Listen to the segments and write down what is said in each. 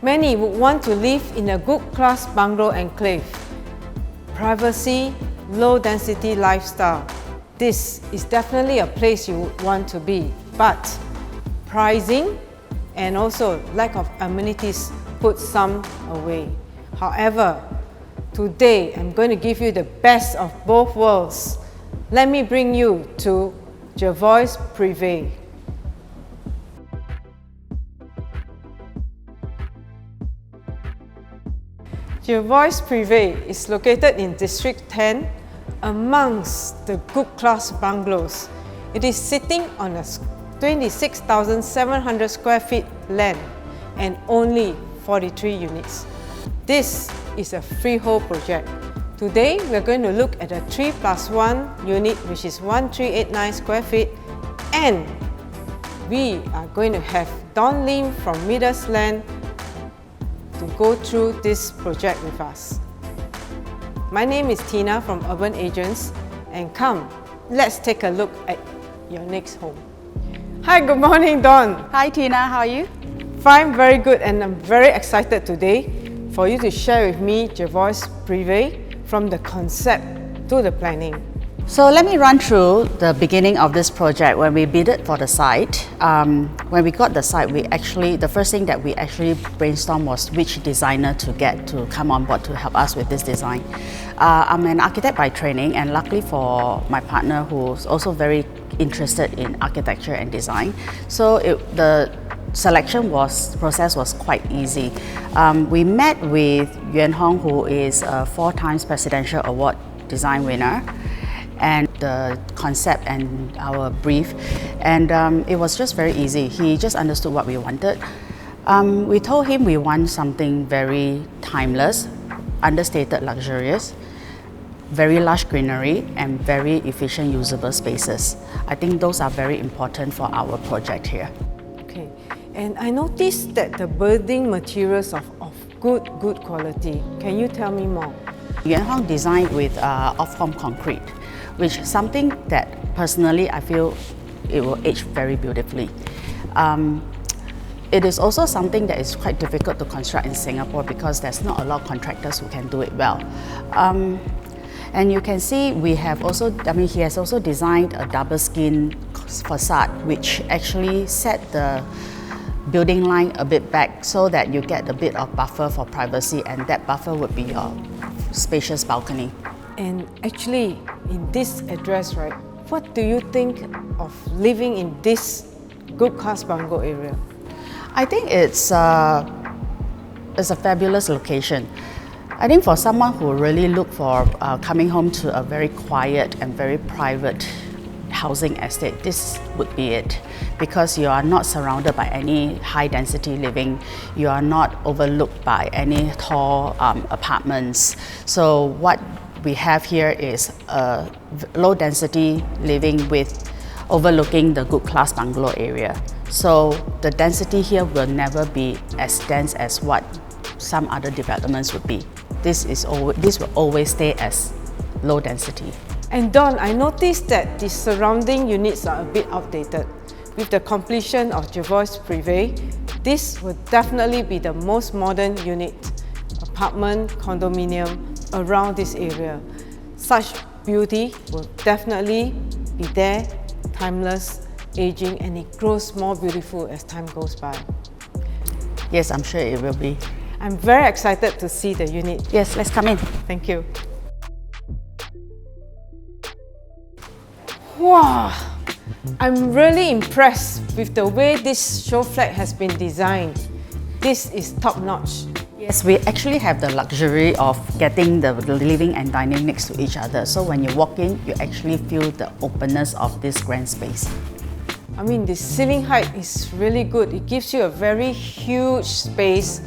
Many would want to live in a good class bungalow enclave. Privacy, low density lifestyle. This is definitely a place you would want to be, but pricing and also lack of amenities put some away. However, today I'm going to give you the best of both worlds. Let me bring you to Jervois Prive. Jervois Prive is located in District 10 amongst the Good Class Bungalows. It is sitting on a 26,700 square feet land and only 43 units. This is a freehold project. Today, we're going to look at a 3+1 unit, which is 1389 square feet, and we are going to have Don Lim from Midas Land to go through this project with us. My name is Tina from Urban Agents, and come, let's take a look at your next home. Hi, good morning, Don. Hi Tina, how are you? Fine, very good, and I'm very excited today for you to share with me Jervois Prive from the concept to the planning. So let me run through the beginning of this project. When we bidded for the site, when we got the site, the first thing that we actually brainstormed was which designer to get to come on board to help us with this design. I'm an architect by training, and luckily for my partner, who's also very interested in architecture and design, so the selection process was quite easy. We met with Yuen Hing, who is a 4 times Presidential Award design winner, and the concept and our brief, and it was just very easy. He just understood what we wanted. We told him we want something very timeless, understated luxurious, very lush greenery, and very efficient usable spaces. I think those are very important for our project here. Okay, and I noticed that the building materials of good quality. Can you tell me more? Yuen Hing designed with off-home concrete, which is something that personally I feel it will age very beautifully. It is also something that is quite difficult to construct in Singapore because there's not a lot of contractors who can do it well. And you can see he has also designed a double skin facade, which actually set the building line a bit back so that you get a bit of buffer for privacy, and that buffer would be your spacious balcony. And actually, in this address, right, what do you think of living in this Good Class Bungalow area? I think it's a fabulous location. I think for someone who really look for coming home to a very quiet and very private housing estate, this would be it, because you are not surrounded by any high density living, you are not overlooked by any tall apartments. So what we have here is a low density living with overlooking the Good Class Bungalow area. So the density here will never be as dense as what some other developments would be. This will always stay as low density. And Don, I noticed that the surrounding units are a bit outdated. With the completion of Jervois Prive, this will definitely be the most modern unit, apartment, condominium around this area. Such beauty will definitely be there, timeless, aging, and it grows more beautiful as time goes by. Yes, I'm sure it will be. I'm very excited to see the unit. Yes, let's come in. Thank you. Wow! I'm really impressed with the way this show flat has been designed. This is top-notch. Yes, we actually have the luxury of getting the living and dining next to each other. So when you walk in, you actually feel the openness of this grand space. I mean, the ceiling height is really good. It gives you a very huge space,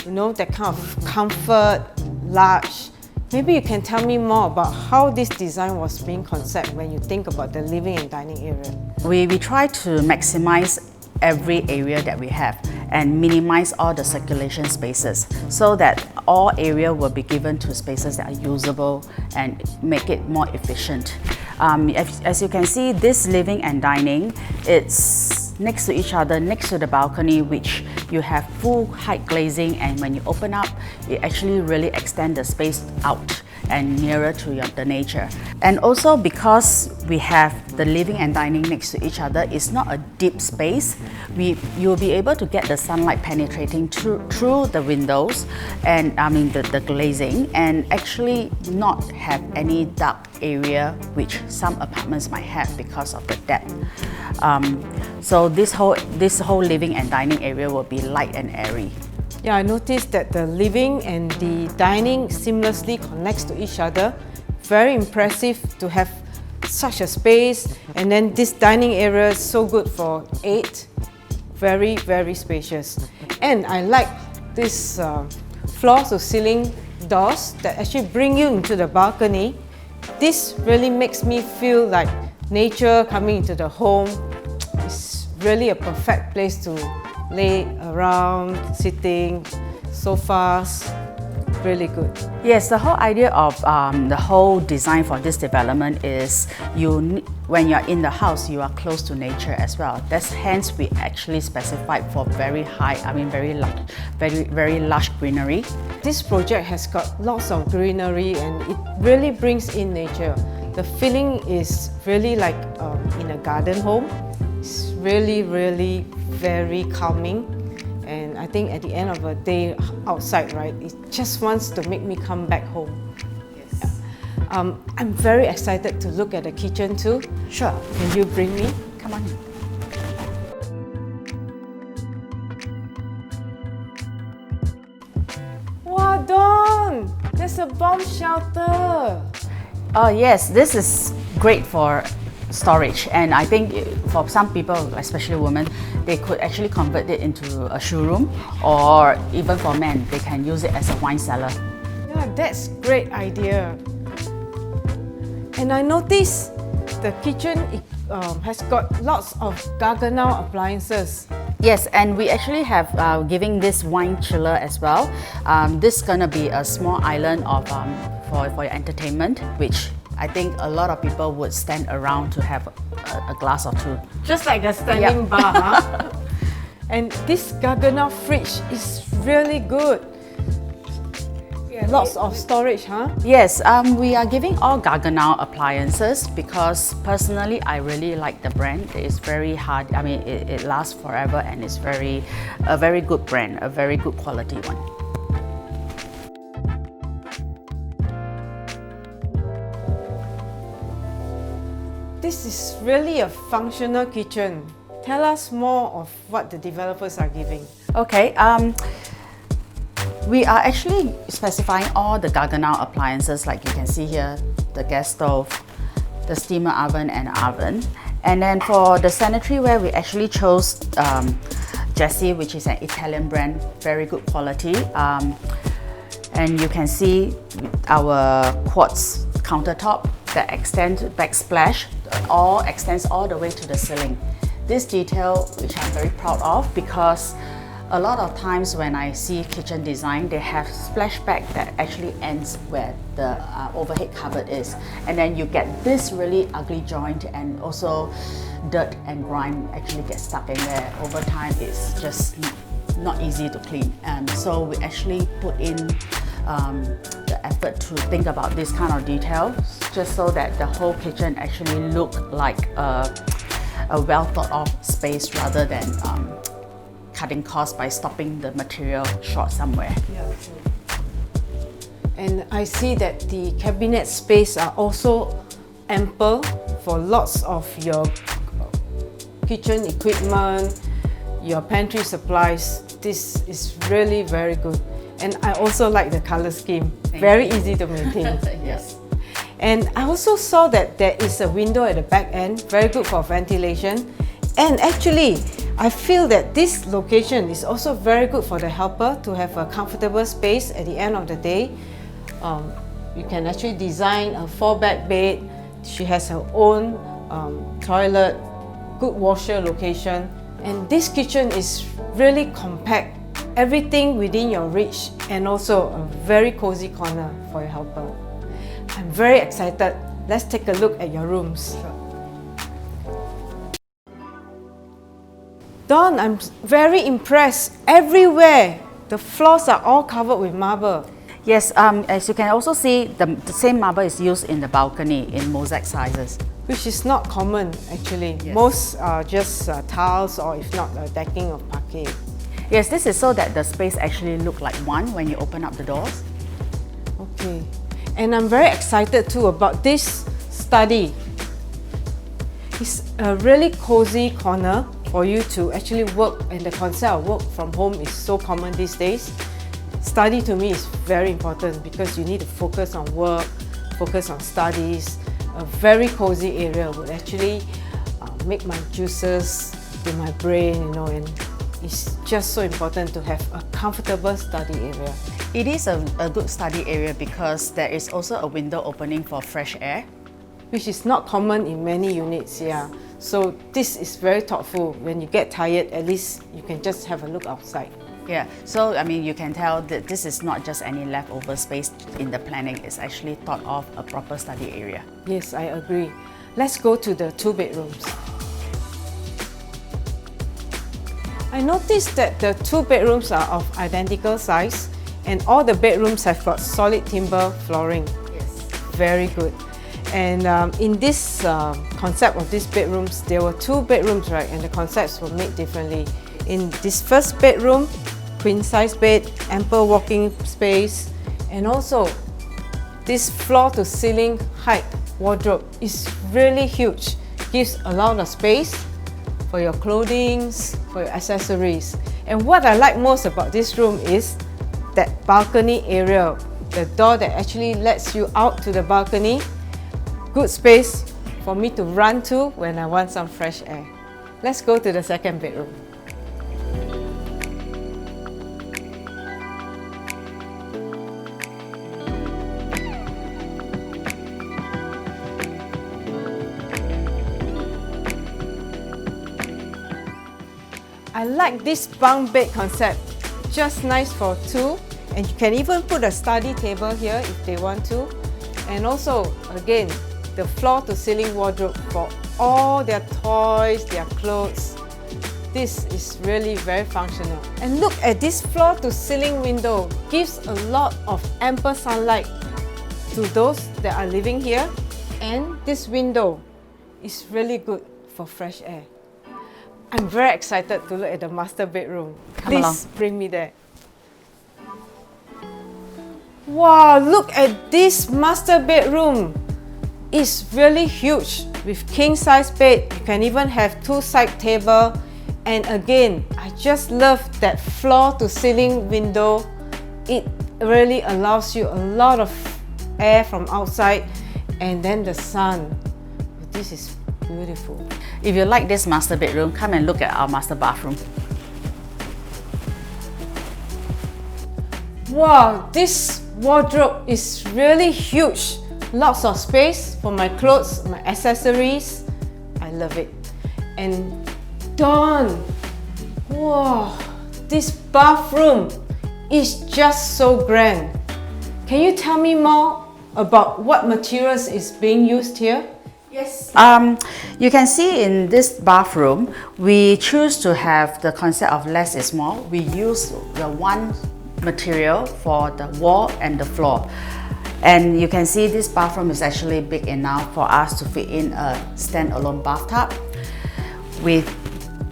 you know, that kind of comfort, large. Maybe you can tell me more about how this design was being conceived when you think about the living and dining area. We try to maximize every area that we have and minimize all the circulation spaces so that all area will be given to spaces that are usable and make it more efficient. As you can see, this living and dining, it's next to each other, next to the balcony, which you have full height glazing, and when you open up, it actually really extends the space out and nearer to the nature. And also because we have the living and dining next to each other, it's not a deep space. You'll be able to get the sunlight penetrating through the windows and the glazing, and actually not have any dark area which some apartments might have because of the depth. So this whole living and dining area will be light and airy. Yeah, I noticed that the living and the dining seamlessly connects to each other. Very impressive to have such a space, and then this dining area is so good for 8. Very, very spacious. And I like this floor to ceiling doors that actually bring you into the balcony. This really makes me feel like nature coming into the home. It's really a perfect place to lay around, sitting, sofas, really good. Yes, the whole idea of the whole design for this development is when you're in the house, you are close to nature as well. That's hence we actually specified for very lush greenery. This project has got lots of greenery and it really brings in nature. The feeling is really like in a garden home. It's really, really very calming, and I think at the end of the day outside, right, it just wants to make me come back home. Yes. Yeah. I'm very excited to look at the kitchen too. Sure. Can you bring me? Come on. Wow, Dawn! There's a bomb shelter! Oh yes, this is great for storage, and I think for some people, especially women, they could actually convert it into a shoe room, or even for men, they can use it as a wine cellar. Yeah, that's a great idea. And I noticed the kitchen has got lots of Garganel appliances. Yes, and we actually have giving this wine chiller as well. This is gonna be a small island of for your entertainment, which I think a lot of people would stand around to have a glass or two. Just like a standing bar, huh? And this Garganel fridge is really good. Yeah, lots of storage, huh? Yes, we are giving all Garganel appliances because personally I really like the brand. It's very hard, I mean it lasts forever, and it's a very good brand, a very good quality one. This is really a functional kitchen. Tell us more of what the developers are giving. Okay, we are actually specifying all the Garganel appliances, like you can see here, the gas stove, the steamer oven and oven. And then for the sanitary ware, we actually chose Jessie, which is an Italian brand, very good quality. And you can see our quartz countertop that extends backsplash, extends all the way to the ceiling. This detail, which I'm very proud of, because a lot of times when I see kitchen design, they have splashback that actually ends where the overhead cupboard is. And then you get this really ugly joint, and also dirt and grime actually get stuck in there. Over time, it's just not easy to clean. So we actually put in the effort to think about this kind of detail, just so that the whole kitchen actually look like a well thought of space, rather than cutting costs by stopping the material short somewhere. Yeah, true. And I see that the cabinet space are also ample for lots of your kitchen equipment, your pantry supplies. This is really very good. And I also like the color scheme. Very easy to maintain. Yes. And I also saw that there is a window at the back end, very good for ventilation. And actually, I feel that this location is also very good for the helper to have a comfortable space at the end of the day. You can actually design a 4-bed bed. She has her own toilet, good washer location. And this kitchen is really compact, everything within your reach, and also a very cozy corner for your helper. I'm very excited. Let's take a look at your rooms. Dawn, I'm very impressed. Everywhere, the floors are all covered with marble. Yes, as you can also see, the same marble is used in the balcony in mosaic sizes. Which is not common actually. Yes. Most are just tiles or if not a decking of parquet. Yes, this is so that the space actually look like one when you open up the doors. Okay, and I'm very excited too about this study. It's a really cozy corner for you to actually work, and the concept of work from home is so common these days. Study to me is very important because you need to focus on work, focus on studies. A very cozy area would actually make my juices in my brain, you know, and it's just so important to have a comfortable study area. It is a good study area because there is also a window opening for fresh air. Which is not common in many units, yeah. So this is very thoughtful. When you get tired, at least you can just have a look outside. Yeah, so I mean, you can tell that this is not just any leftover space in the planning. It's actually thought of a proper study area. Yes, I agree. Let's go to the 2 bedrooms. I noticed that the 2 bedrooms are of identical size and all the bedrooms have got solid timber flooring. Yes. Very good. And in this concept of these bedrooms, there were 2 bedrooms, right? And the concepts were made differently. In this first bedroom, queen size bed, ample walking space, and also this floor to ceiling height wardrobe is really huge. Gives a lot of space for your clothing, for your accessories. And what I like most about this room is that balcony area, the door that actually lets you out to the balcony. Good space for me to run to when I want some fresh air. Let's go to the second bedroom. I like this bunk bed concept, just nice for 2, and you can even put a study table here if they want to. And also, again, the floor to ceiling wardrobe for all their toys, their clothes. This is really very functional. And look at this floor to ceiling window, gives a lot of ample sunlight to those that are living here. And this window is really good for fresh air. I'm very excited to look at the master bedroom. Please bring me there. Wow, look at this master bedroom. It's really huge with king size bed. You can even have 2 side table. And again, I just love that floor to ceiling window. It really allows you a lot of air from outside and then the sun. This is beautiful. If you like this master bedroom, come and look at our master bathroom. Wow, this wardrobe is really huge. Lots of space for my clothes, my accessories. I love it. And Dawn, wow, this bathroom is just so grand. Can you tell me more about what materials is being used here? Yes. You can see in this bathroom, we choose to have the concept of less is more. We use the one material for the wall and the floor. And you can see this bathroom is actually big enough for us to fit in a standalone bathtub with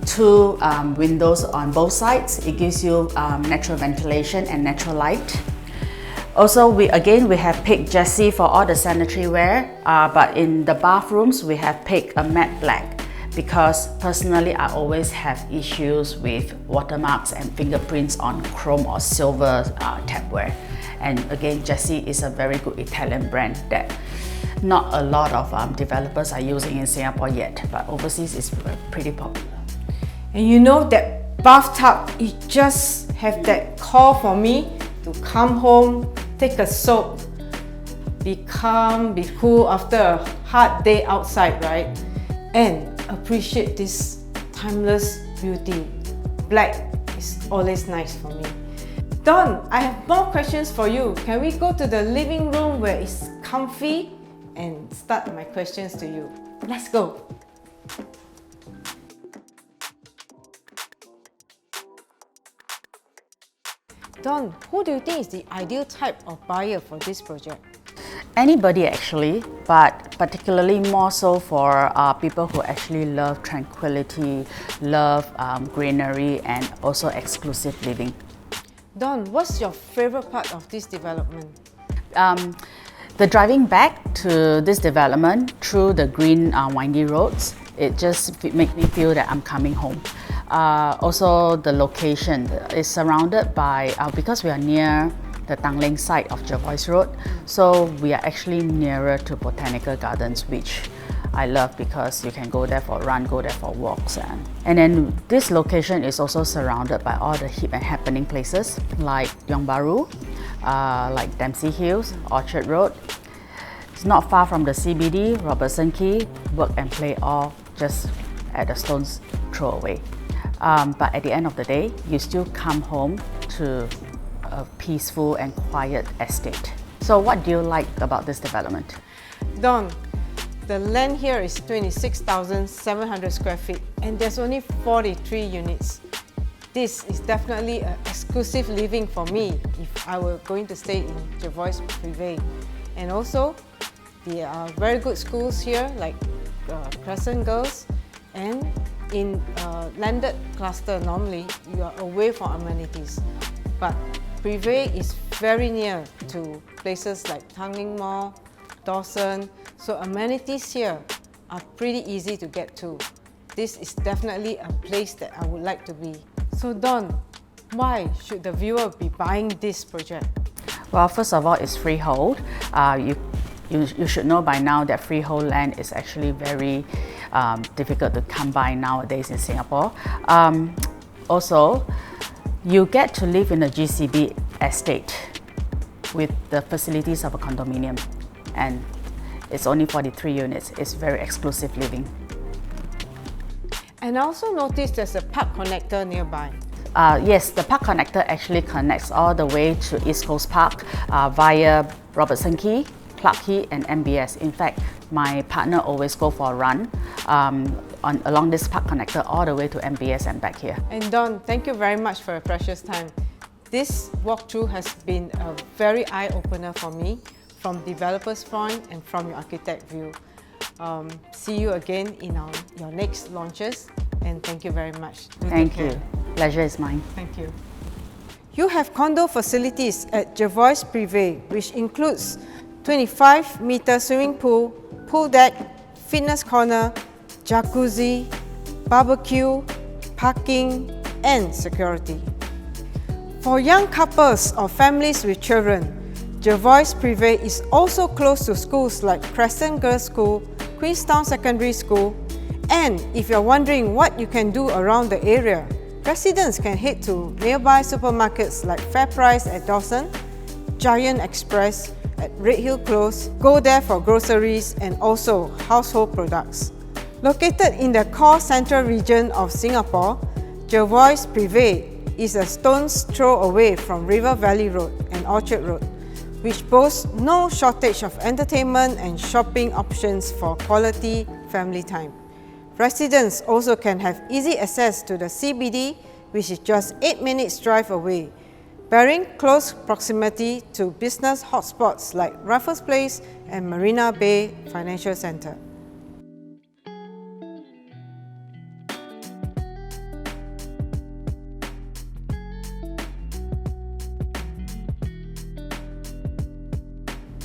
2 windows on both sides. It gives you natural ventilation and natural light. Also, we have picked Jessie for all the sanitary ware, but in the bathrooms we have picked a matte black because personally I always have issues with watermarks and fingerprints on chrome or silver tapware. And again, Jessie is a very good Italian brand that not a lot of developers are using in Singapore yet, but overseas it's pretty popular. And you know that bathtub, it just have that call for me to come home, take a soak, be calm, be cool after a hard day outside, right? And appreciate this timeless beauty. Black is always nice for me. Dawn, I have more questions for you. Can we go to the living room where it's comfy and start my questions to you? Let's go. Don, who do you think is the ideal type of buyer for this project? Anybody actually, but particularly more so for people who actually love tranquility, love greenery, and also exclusive living. Don, what's your favorite part of this development? The driving back to this development through the green windy roads, it just makes me feel that I'm coming home. Also the location is surrounded by, because we are near the Tanglin side of Jervois Road, so we are actually nearer to Botanical Gardens, which I love because you can go there for a run, go there for walks. And then this location is also surrounded by all the hip and happening places like Tiong Bahru, like Dempsey Hills, Orchard Road. It's not far from the CBD, Robertson Quay, work and play all just at a stone's throw away. But at the end of the day, you still come home to a peaceful and quiet estate. So what do you like about this development? Don, the land here is 26,700 square feet and there's only 43 units. This is definitely an exclusive living for me if I were going to stay in Jervois Prive. And also, there are very good schools here like Crescent Girls, and in landed cluster normally you are away from amenities. But Prive is very near to places like Tanglin Mall, Dawson, so amenities here are pretty easy to get to. This is definitely a place that I would like to be. So Don, why should the viewer be buying this project? Well, first of all, it's freehold. You should know by now that freehold land is actually very difficult to come by nowadays in Singapore. Also, you get to live in a GCB estate with the facilities of a condominium, and it's only 43 units. It's very exclusive living. And I also noticed there's a park connector nearby. Yes, the park connector actually connects all the way to East Coast Park via Robertson Quay, Clarke Quay and MBS. In fact, my partner always go for a run along this park connector all the way to MBS and back here. And Don, thank you very much for your precious time. This walkthrough has been a very eye-opener for me from developer's point and from your architect view. See you again in your next launches, and thank you very much. Thank you. Pleasure is mine. Thank you. You have condo facilities at Jervois Prive, which includes 25-meter swimming pool, pool deck, fitness corner, jacuzzi, barbecue, parking, and security. For young couples or families with children, Jervois Prive is also close to schools like Crescent Girls' School, Queenstown Secondary School, and if you're wondering what you can do around the area, residents can head to nearby supermarkets like FairPrice at Dawson, Giant Express at Redhill Close, go there for groceries and also household products. Located in the core central region of Singapore, Jervois Prive is a stone's throw away from River Valley Road and Orchard Road, which boasts no shortage of entertainment and shopping options for quality family time. Residents also can have easy access to the CBD, which is just 8 minutes drive away, bearing close proximity to business hotspots like Raffles Place and Marina Bay Financial Centre.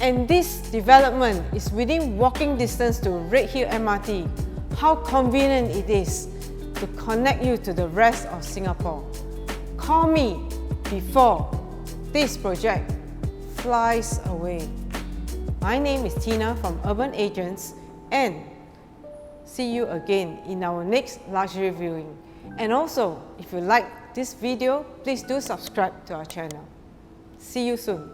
And this development is within walking distance to Redhill MRT. How convenient it is to connect you to the rest of Singapore. Call me before this project flies away. My name is Tina from Urban Agents, and see you again in our next luxury viewing. And also, if you like this video, please do subscribe to our channel. See you soon.